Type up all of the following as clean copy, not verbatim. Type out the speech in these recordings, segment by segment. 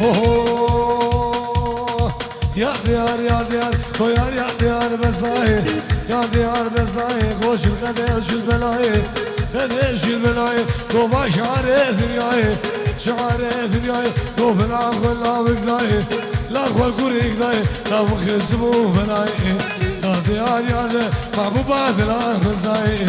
يا ديار يا ديار طيار يا ديار بزاي يا ديار بزاي قوش القدر شو البلاي قدر شو البلاي طوبا شعر ثنياي شعر ثنياي طوب العب ولا بقلاي لا خول قريق داي لا بخسبو بلاي يا ديار يا ديار محبوبات لا بزاي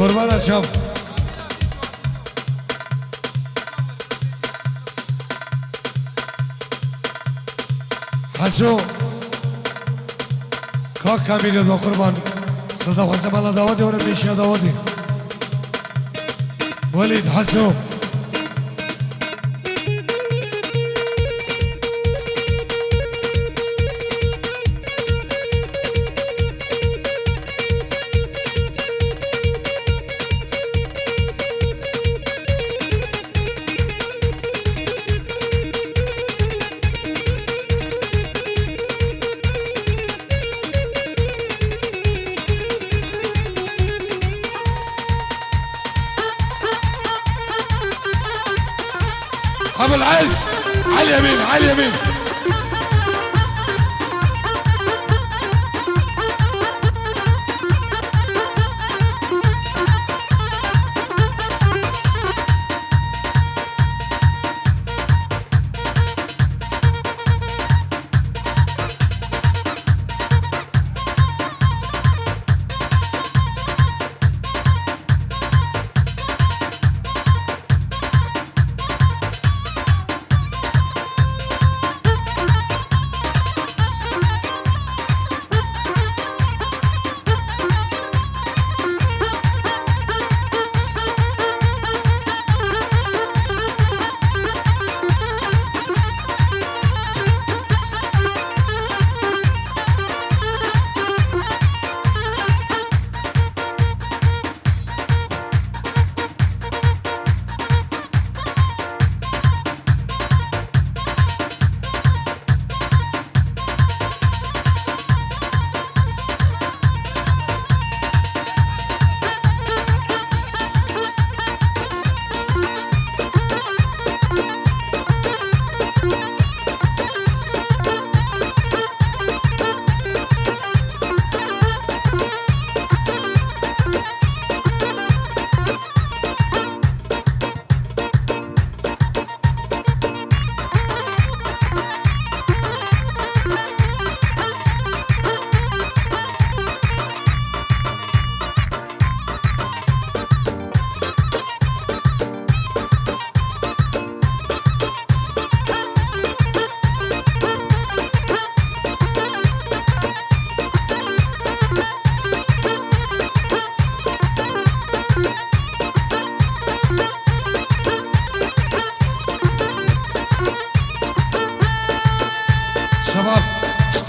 قربان شوف حسو كاك كاميليو دو قربان صدق حسب الله داودي ورا بيشيا داودي وليد حسو ابو العز على اليمين على اليمين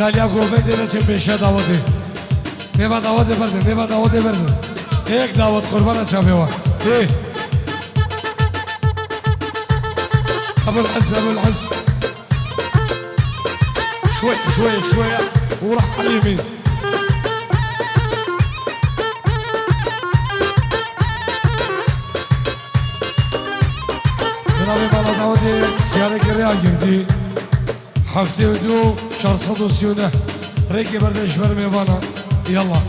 Italia guvernele ce beșea davode. Neva davode verde, neva davode verde. Ek davod qurbana chabewa. ابو العز ابو العز شوي شوي شوي وراح على اليمين. جناب بالا داودی سیاره گریا girdi. هفته و دو 439 ریکی بردش بر میوانا یالا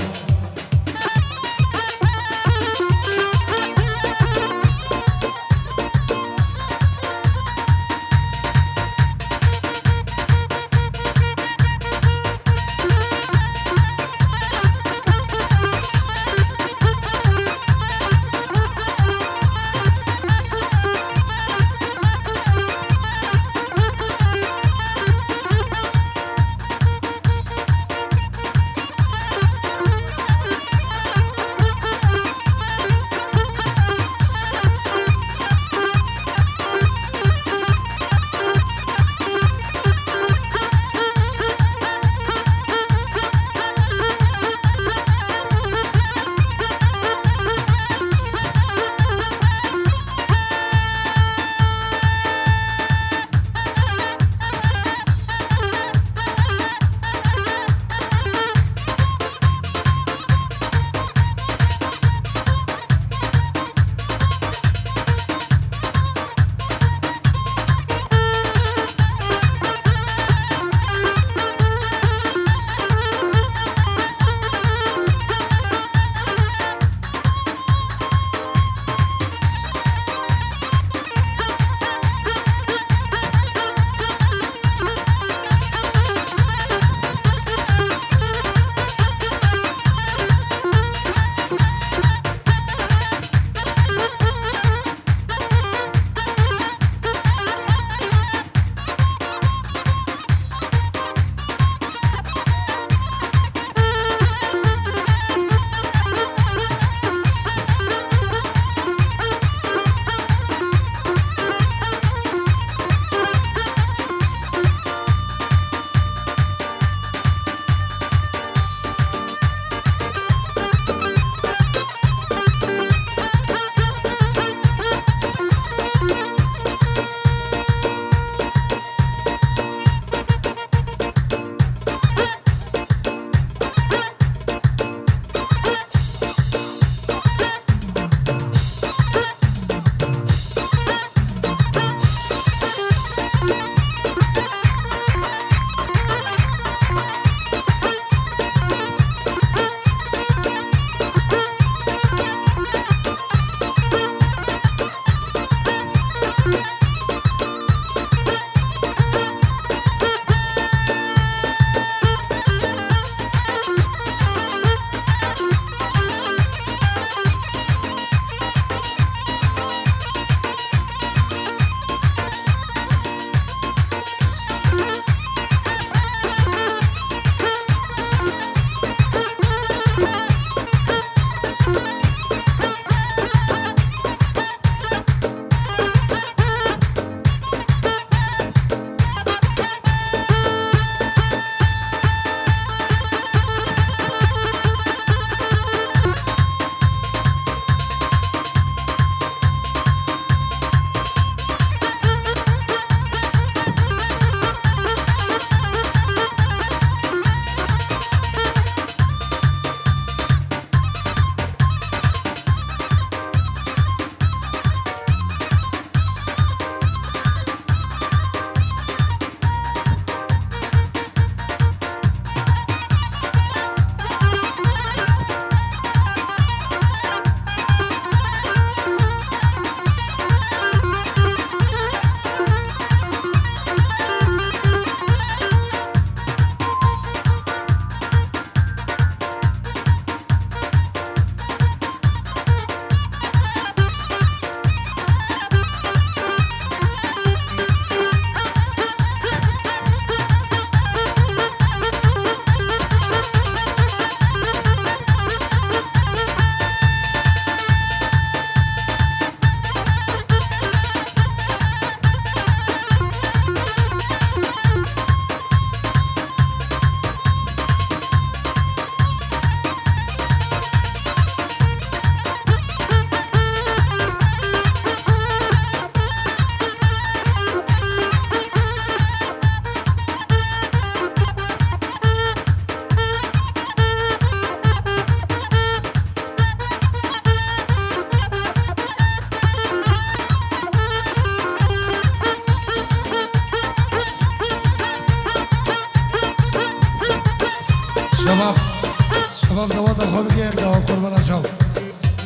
شباب دعوت خوب که یک دعوت قربان شام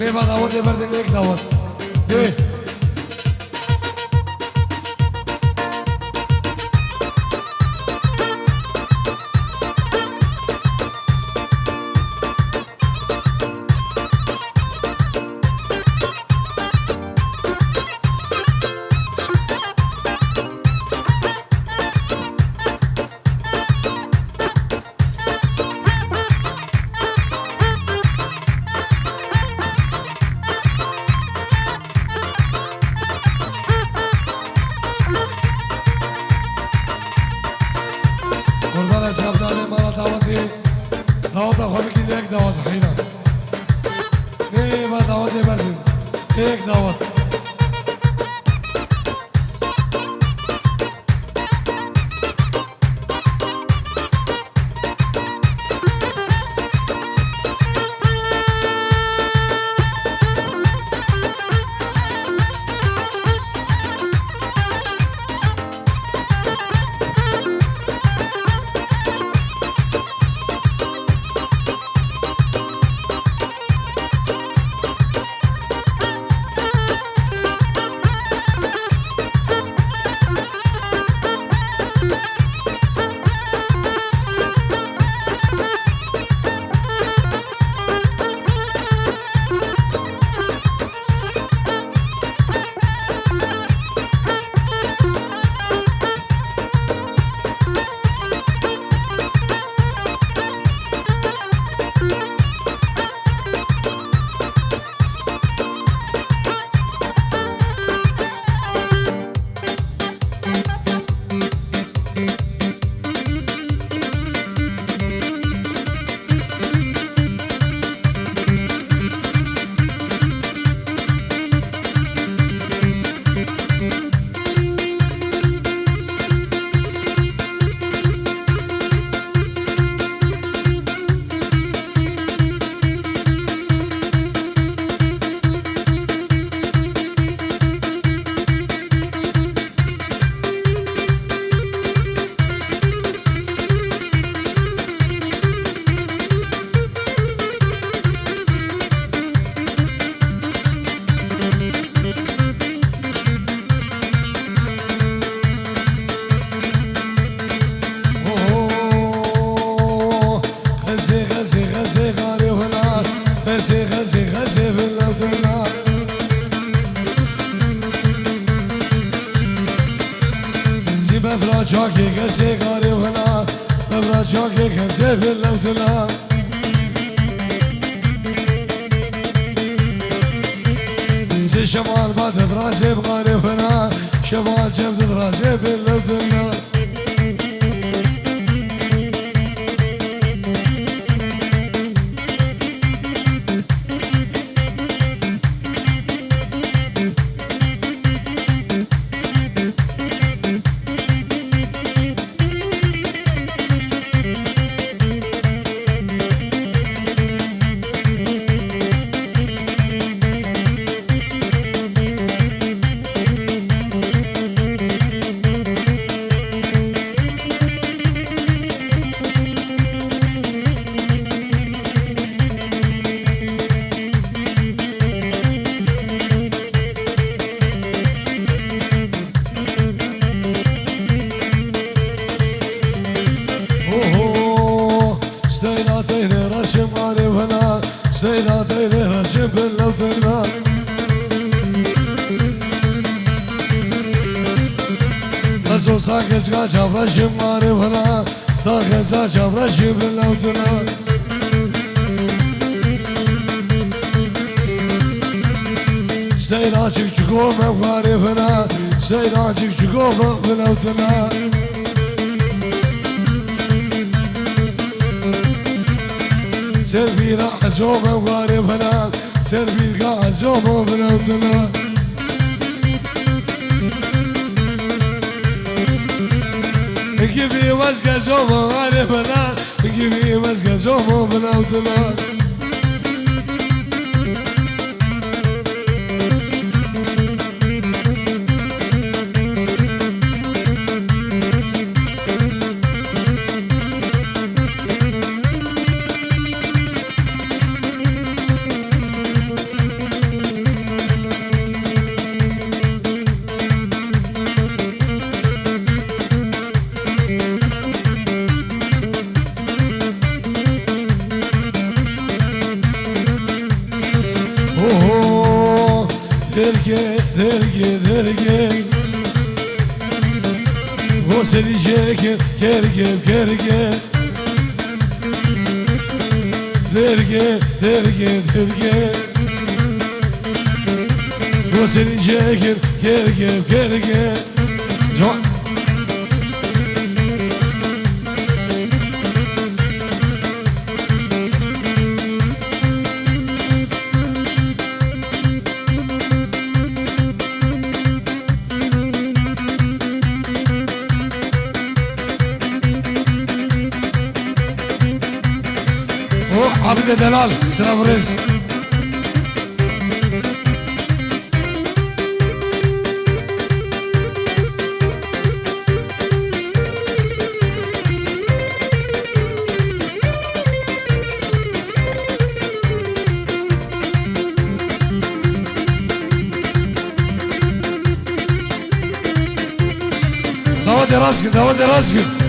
میبا دعوت بردن یک دعوت قربان شب داده مالا دعوتی دعوت خوبی که یک دعوت حینا میبا دعوت بردن یک دعوت غزي بالأوتنا زي بفرا جاكي غزي غاري ونا بفرا جاكي غزي بالأوتنا زي شمال ما تدراسي بغاري ونا شمال جنب تدراسي بالأوتنا ستيلا تيلي رشم باللوتنا نزو ساكش قاچا فرشم ماري فنا ساكش ساچا فرشم باللوتنا ستيلا چك چكو مبغاري فنا ستيلا چك چكو باللوتنا سرفينا عزومة وغاربنا سرفينا عزومة وبنودنا كيفي مسك زومة وغاربنا كيفي مسك زومة وبنودنا derge Goseli çeker kerge derge Goseli çeker kerge John عبد دلال سلام رئيس دعوة راسك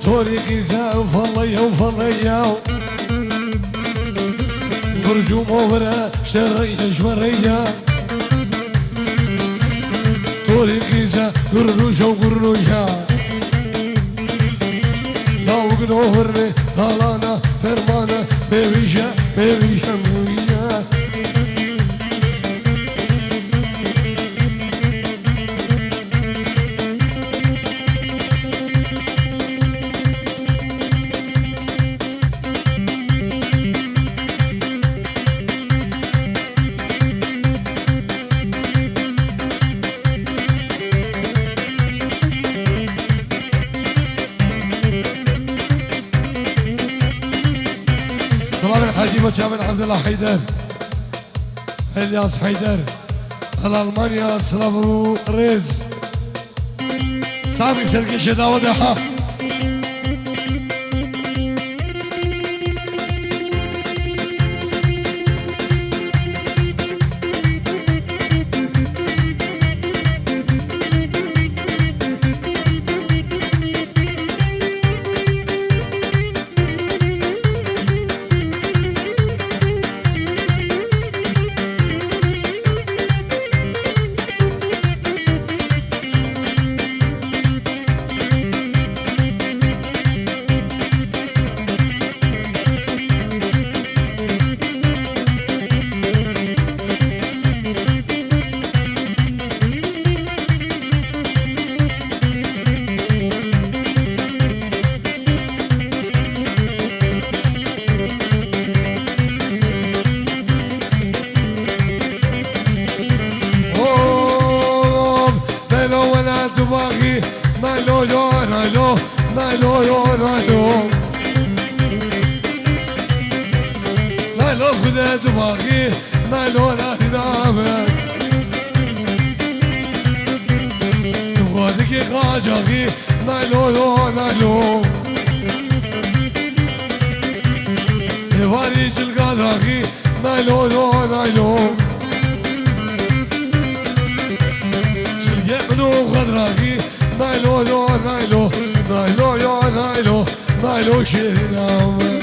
طريقي زاوف الله برجوم وبرا شريا طريقي زا قرنوشا لو قنوهرني ثالانا فرمانا بيبيشا مويا الحاجي وجابر عبد الله حيدر الياس حيدر الألمانيا سلافو ريز صاحبي سلكي شداوة دحا نايلو خذ دماغي نايلو لا تنامك تبغادك خاجاغي نايلو يواريج القادراغي نايلو شلقي منو غدراغي نايلو شيرينامك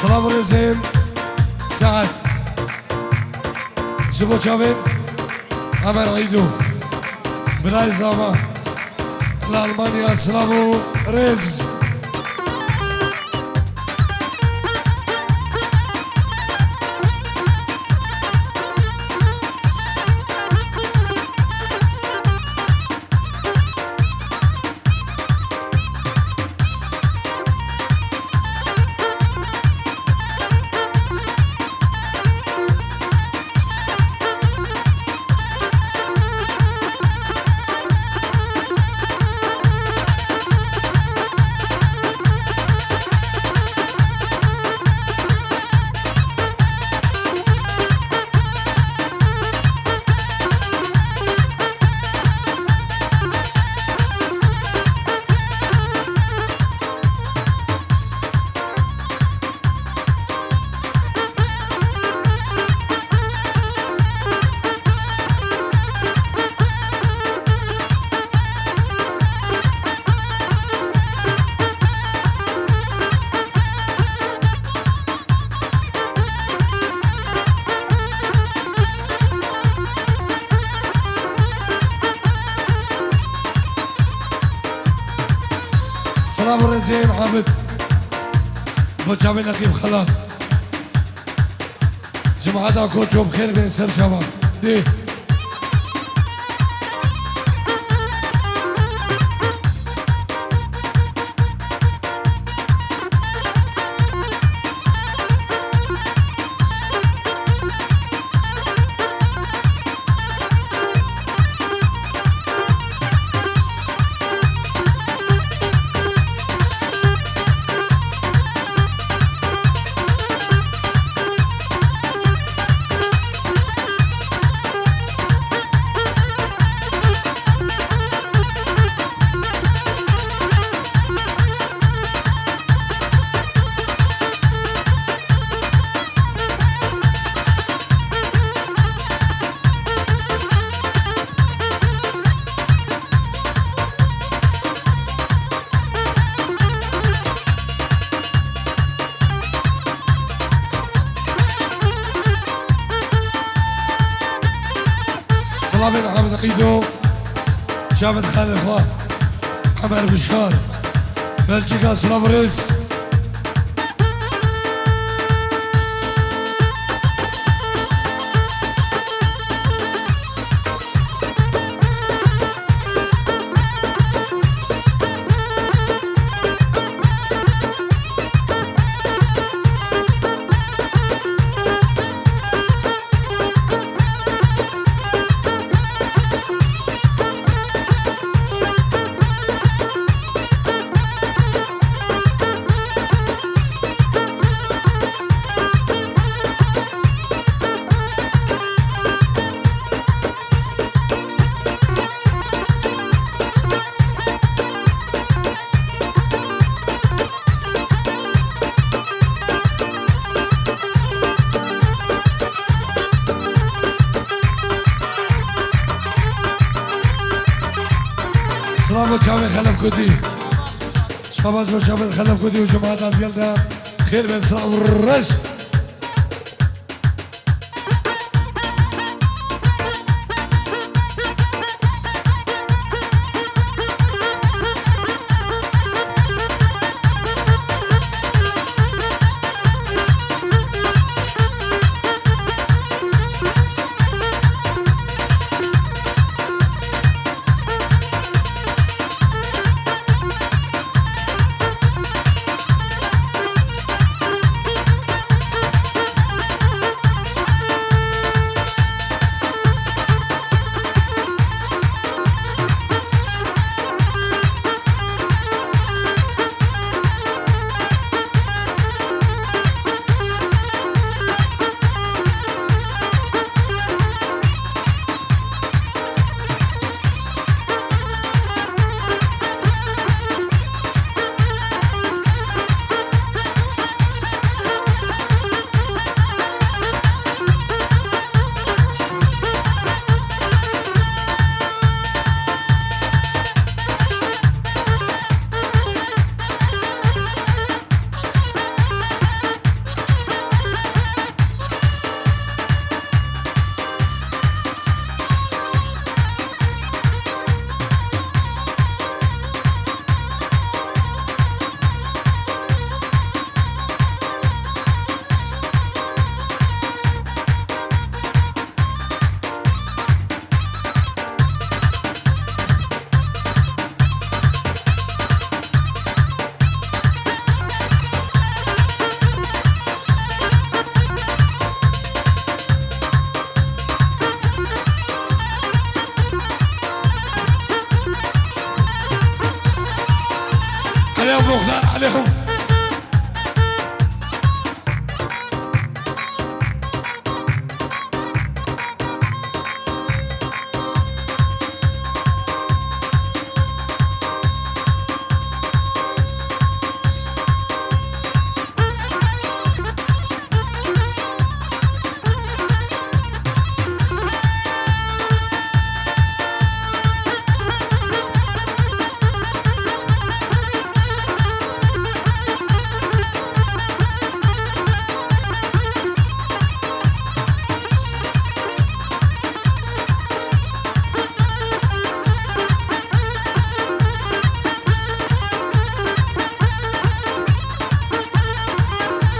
سلام رزين سعد جبو جابين عمر عيدو بلاي زاما لألمانيا سلامو رز سلام رزين عابد مجابين نقيب خلال جمعة دا كوچو بخير بين سر شباب دي سلام محمد عيدو جابر خليفة عمر بشار بلجيكا سلام رز سلام جامع خلف كودي شباب جامع خلف كودي وجماعة ديالنا خير من سلام الرش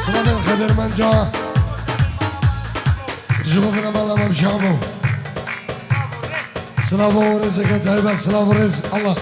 سلام الخدر من جا جبوكنا بالله ممشامو سلام ورزق دايما سلام ورزق الله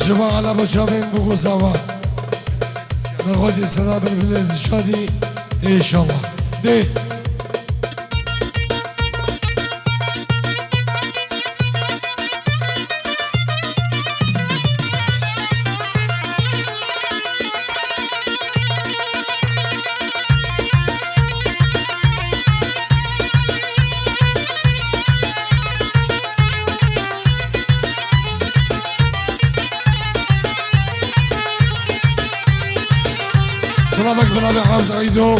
جماعة على مجابين بقو سوا نغوزي سلام بالبلاد الشادي إن شاء الله دي سلامك برابي عبد عيدو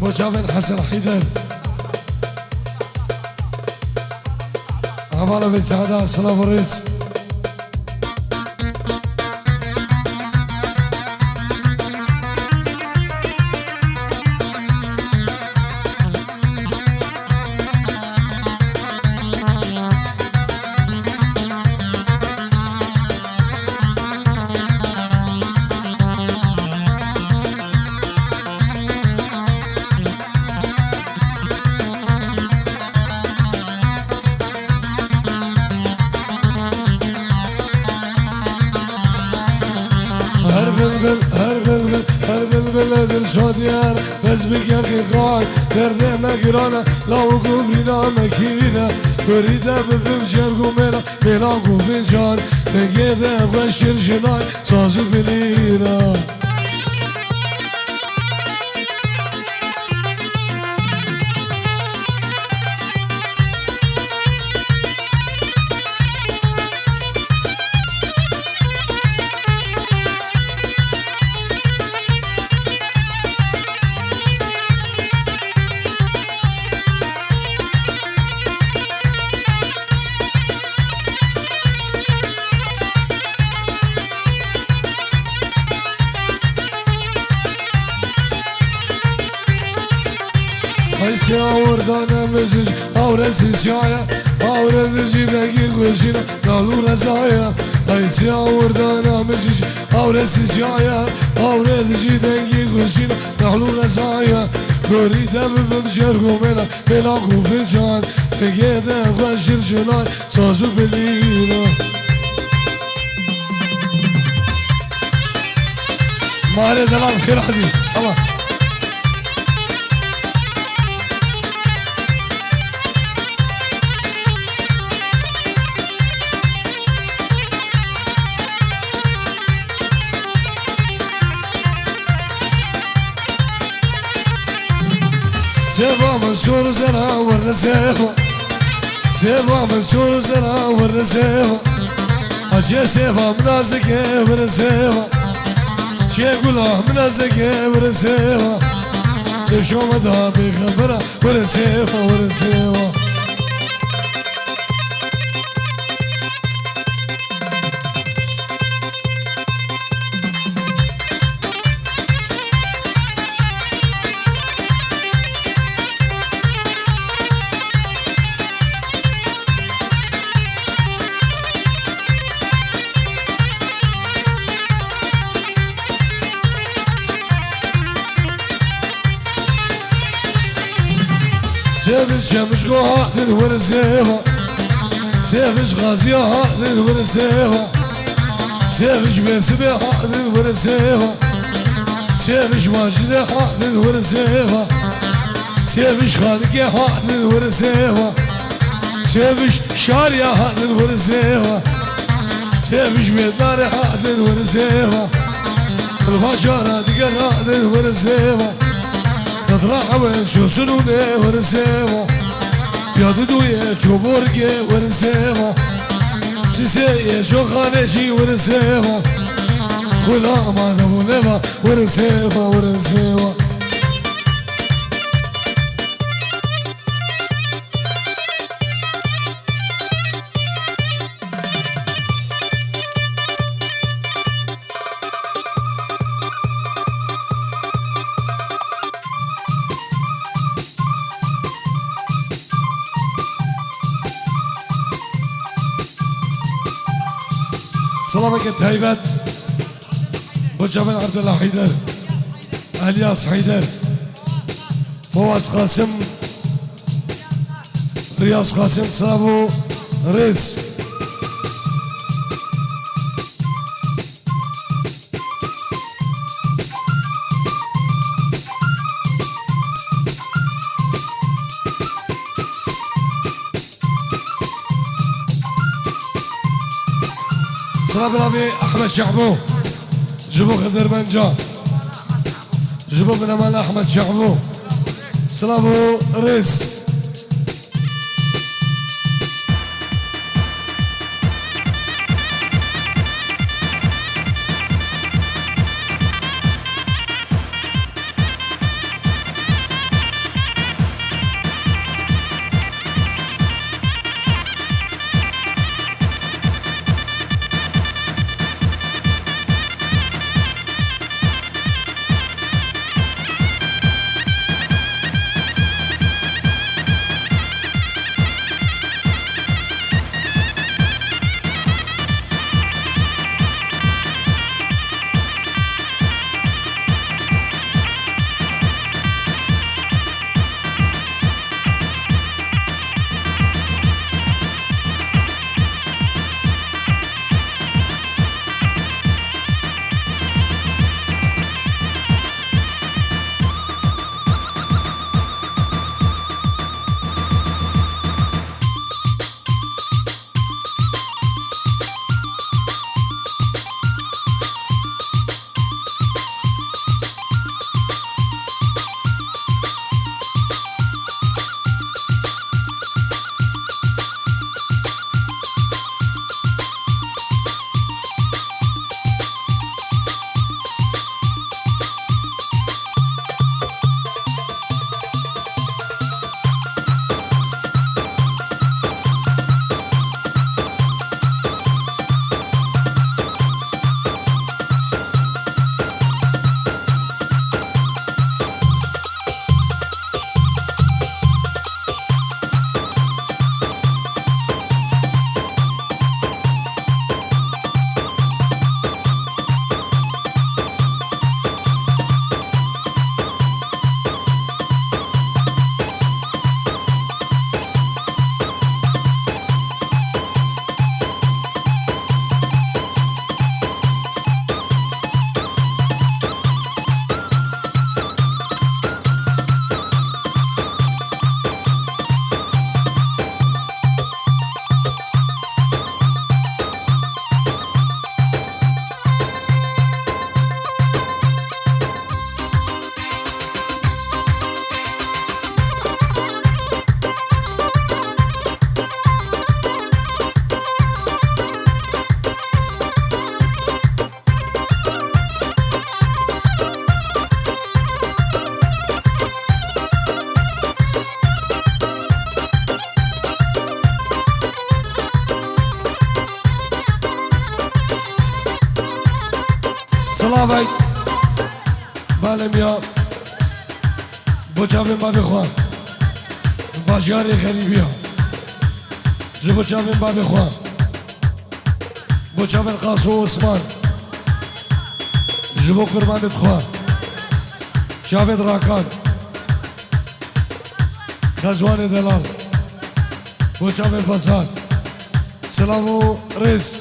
مجابن حسن حيدر عمالة بن سعادة سلام الرئيس هر بلبل هر بلبل هر بلبل دل شادیار بس بگه قیقای درده مگرانه لاو گوبرینا مکینا بریده ببیم جرگو میلا گوبین جان بگه ده بشیر جنای سازو بلینا Aysi avurdana mesaj avresi şaya Avredici de gir gözüne nalu rezaya Aysi avurdana mesaj avresi şaya Avredici de gir gözüne nalu rezaya Göride bibim şergu mela kufin can Pegede başır şunay sazı belina Mare devam khir hadi Allah سيفا منشور زرع والرسيفا سيفا منشور زرع والرسيفا أجي سيفا منازك والرسيفا شي قوله منازك والرسيفا سيف شو مدها بخبره والرسيفا والرسيفا سيفش شمش قاعد ورسيفا سيفش غازي قاعد ورسيفا سيفش بيسبي قاعد ورسيفا سيفش واجد قاعد ورسيفا سيفش خالق قاعد ورسيفا سيفش شاريا قاعد ورسيفا سيفش بيدار قاعد ورسيفا البشرة دقر قاعد ورسيفا تطلع وين شو سنوني ورسيفا يا دودوية شو بورقي ورسيفا سيسية شو خانشي ورسيفا كلا ما دمو لفا ورسيفا ورسيفا سلامك التهيبات وجبل عبد الله حيدر الياس حيدر فواز قاسم رياض قاسم سلامو ريس سلام الأبي أحمد شعبو جبو خضر منجا جبو من أمان أحمد شعبو سلامو ريس سلاوی بله میا بچاویم بابی خواه باجیاری غریبی ها جی بچاویم بابی خواه بچاویم قاسو و عثمان جی بو قربانت خواه جاوید راکان خزوان دلال بچاویم فساد سلامو رئیس